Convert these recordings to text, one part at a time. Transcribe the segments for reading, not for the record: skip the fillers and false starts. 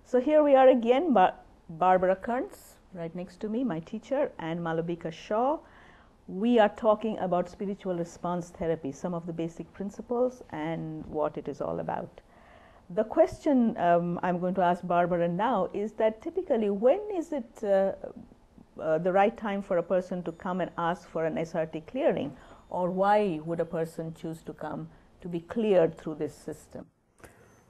So here we are again, Barbara Kerns, right next to me, my teacher, and Malabika Shaw. We are talking about spiritual response therapy, some of the basic principles and what it is all about. The question I'm going to ask Barbara now is that typically when is it the right time for a person to come and ask for an SRT clearing, or why would a person choose to come to be cleared through this system?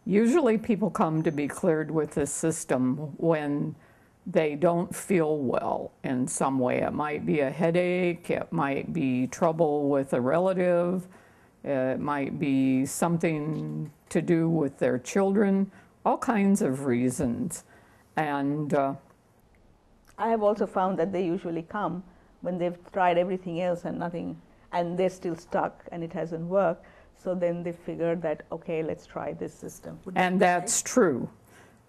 Usually people come to be cleared with this system when they don't feel well in some way. It might be a headache, it might be trouble with a relative, it might be something to do with their children, all kinds of reasons. And I have also found that they usually come when they've tried everything else and nothing, and they're still stuck and it hasn't worked. So then they figured that, okay, let's try this system. And that's true.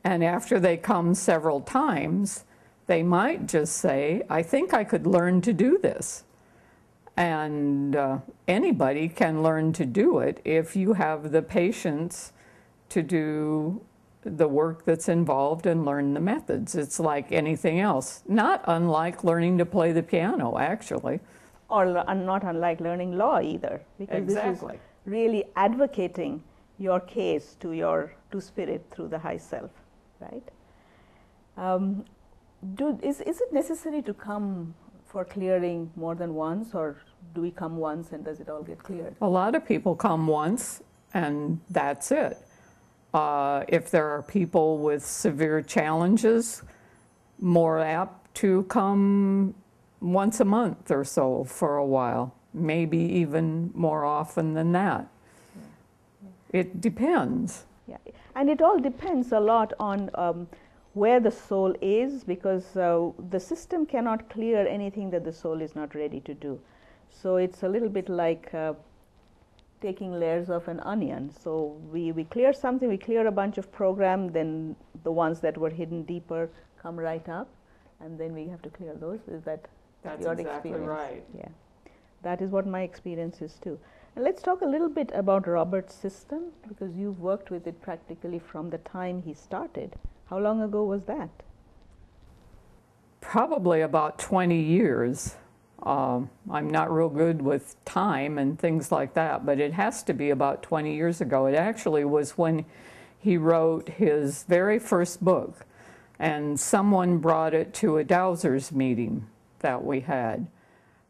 And after they come several times, they might just say, I think I could learn to do this. And anybody can learn to do it if you have the patience to do the work that's involved and learn the methods. It's like anything else, not unlike learning to play the piano, actually. Or not unlike learning law either, because Exactly. this is really advocating your case to spirit through the high self, right? Is it necessary to come for clearing more than once, or do we come once and does it all get cleared? A lot of people come once and that's it. If there are people with severe challenges, more apt to come once a month or so for a while, maybe even more often than that. Yeah. It depends. Yeah, and it all depends a lot on where the soul is, because the system cannot clear anything that the soul is not ready to do. So it's a little bit like taking layers of an onion. So we clear something, we clear a bunch of program, then the ones that were hidden deeper come right up, and then we have to clear those. Is that That's your exactly experience? right. Yeah, that is what my experience is too. And let's talk a little bit about Robert's system, because you've worked with it practically from the time he started. How long ago was that? Probably about 20 years. I'm not real good with time and things like that, but it has to be about 20 years ago. It actually was when he wrote his very first book, and someone brought it to a Dowsers meeting that we had.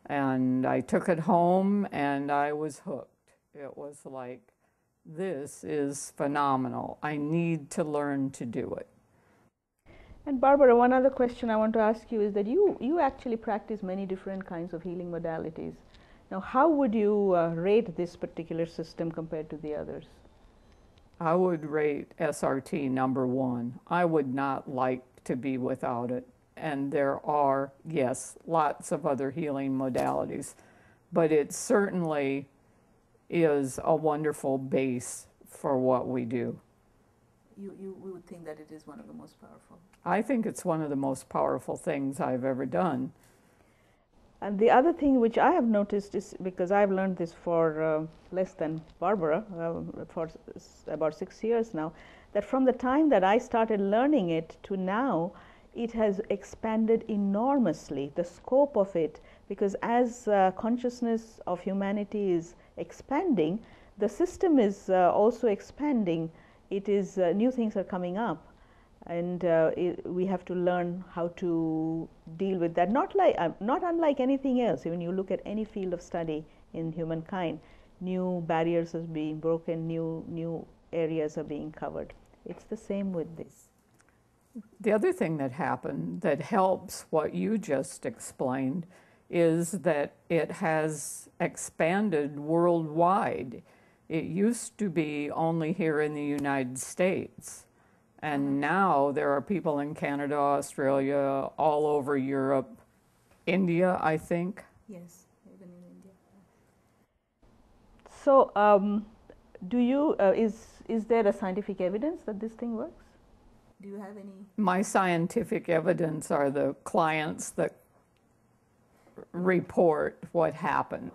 And I took it home and I was hooked. It was like, this is phenomenal. I need to learn to do it. And Barbara, one other question I want to ask you is that you actually practice many different kinds of healing modalities. Now, how would you rate this particular system compared to the others? I would rate SRT #1. I would not like to be without it. And there are, yes, lots of other healing modalities, but it certainly is a wonderful base for what we do. You would think that it is one of the most powerful. I think it's one of the most powerful things I've ever done. And the other thing which I have noticed is, because I've learned this for less than Barbara, for about 6 years now, that from the time that I started learning it to now, it has expanded enormously, the scope of it, because as consciousness of humanity is expanding, the system is also expanding. It is, new things are coming up, and we have to learn how to deal with that. Not unlike anything else. When you look at any field of study in humankind, new barriers are being broken, new areas are being covered. It's the same with this. The other thing that happened that helps what you just explained is that it has expanded worldwide. It used to be only here in the United States, and now there are people in Canada, Australia, all over Europe, India, I think. Yes, even in India. So, is there a scientific evidence that this thing works? Do you have any? My scientific evidence are the clients that report what happened.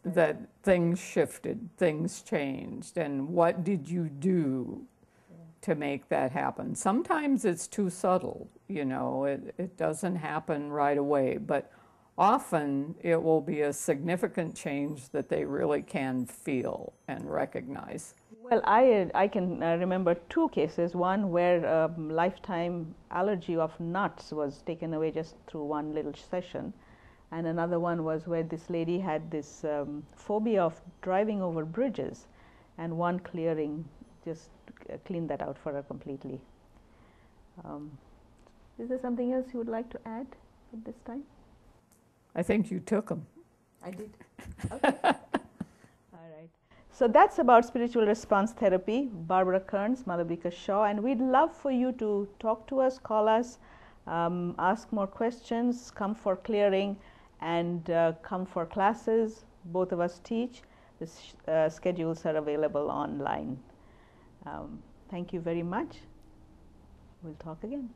That things shifted, things changed, and what did you do to make that happen. Sometimes it's too subtle, you know, it doesn't happen right away, but often it will be a significant change that they really can feel and recognize. Well, I can remember two cases. One where a lifetime allergy of nuts was taken away just through one little session. And another one was where this lady had this phobia of driving over bridges, and one clearing just cleaned that out for her completely. Is there something else you would like to add at this time? I think you took them. I did. Okay. All right. So that's about spiritual response therapy. Barbara Kerns, Malabika Shaw, and we'd love for you to talk to us, call us, ask more questions, come for clearing, and come for classes. Both of us teach. The schedules are available online. Thank you very much. We'll talk again.